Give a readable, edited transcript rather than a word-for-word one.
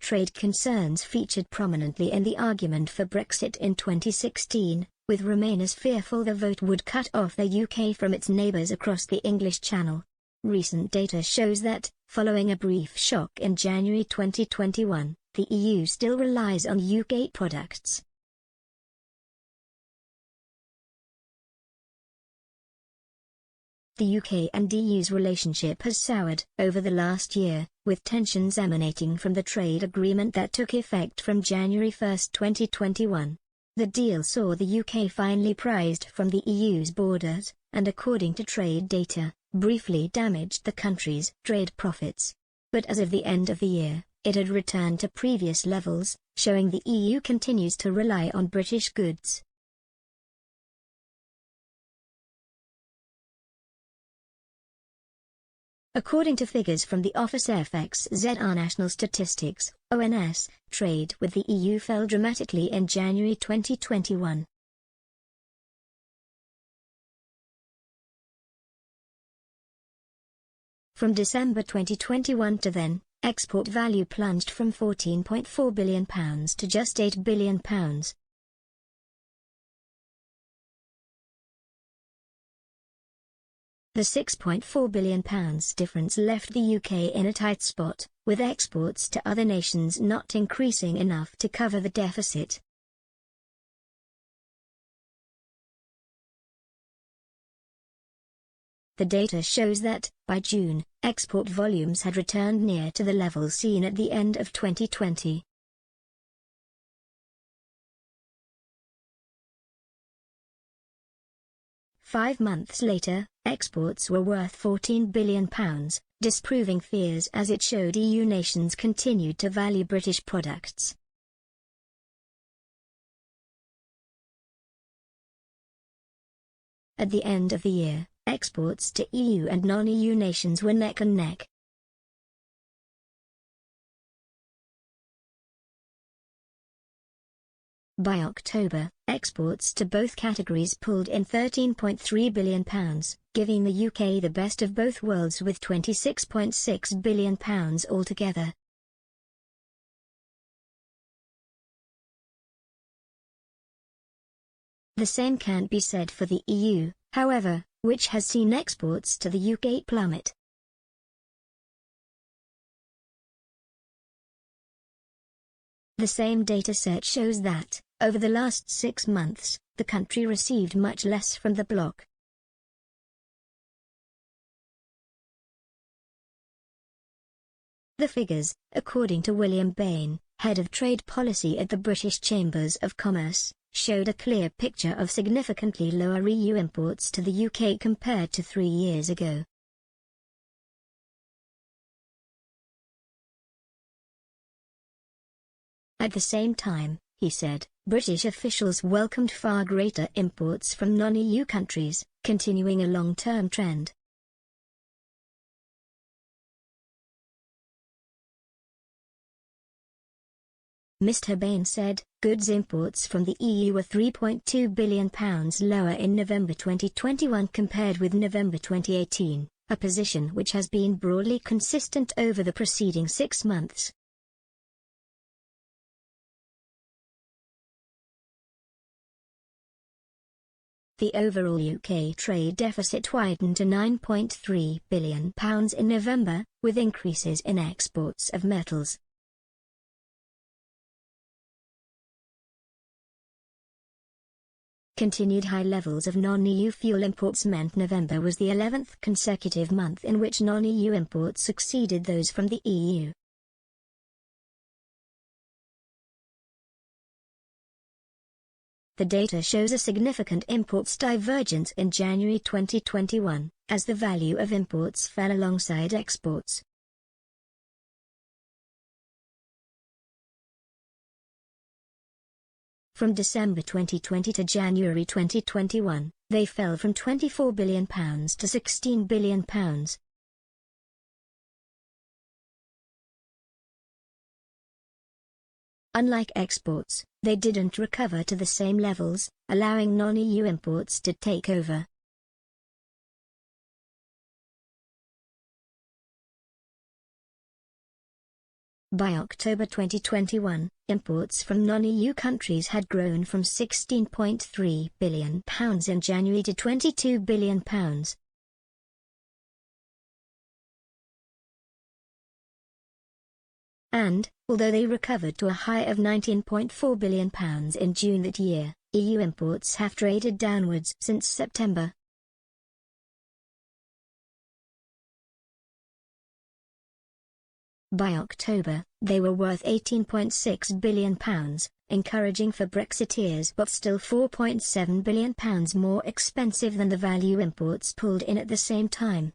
Trade concerns featured prominently in the argument for Brexit in 2016, with Remainers fearful the vote would cut off the UK from its neighbours across the English Channel. Recent data shows that, following a brief shock in January 2021, the EU still relies on UK products. The UK and EU's relationship has soured over the last year, with tensions emanating from the trade agreement that took effect from January 1, 2021. The deal saw the UK finally prized from the EU's borders, and according to trade data, briefly damaged the country's trade profits. But as of the end of the year, it had returned to previous levels, showing the EU continues to rely on British goods. According to figures from the Office FXZR National Statistics, ONS, trade with the EU fell dramatically in January 2021. From December 2021 to then, export value plunged from £14.4 billion to just £8 billion. The £6.4 billion difference left the UK in a tight spot, with exports to other nations not increasing enough to cover the deficit. The data shows that, by June, export volumes had returned near to the levels seen at the end of 2020. Five months later, exports were worth £14 billion, disproving fears as it showed EU nations continued to value British products. At the end of the year, exports to EU and non-EU nations were neck and neck. By October, exports to both categories pulled in £13.3 billion, giving the UK the best of both worlds with £26.6 billion altogether. The same can't be said for the EU, however, which has seen exports to the UK plummet. The same dataset shows that, over the last 6 months, the country received much less from the bloc. The figures, according to William Bain, head of trade policy at the British Chambers of Commerce, showed a clear picture of significantly lower EU imports to the UK compared to 3 years ago. At the same time, he said, British officials welcomed far greater imports from non-EU countries, continuing a long-term trend. Mr. Bain said, goods imports from the EU were £3.2 billion lower in November 2021 compared with November 2018, a position which has been broadly consistent over the preceding 6 months. The overall UK trade deficit widened to £9.3 billion in November, with increases in exports of metals. Continued high levels of non-EU fuel imports meant November was the 11th consecutive month in which non-EU imports exceeded those from the EU. The data shows a significant imports divergence in January 2021, as the value of imports fell alongside exports. From December 2020 to January 2021, they fell from £24 billion to £16 billion. Unlike exports, they didn't recover to the same levels, allowing non-EU imports to take over. By October 2021, imports from non-EU countries had grown from £16.3 billion in January to £22 billion. And, although they recovered to a high of £19.4 billion in June that year, EU imports have traded downwards since September. By October, they were worth £18.6 billion, encouraging for Brexiteers but still £4.7 billion more expensive than the value imports pulled in at the same time.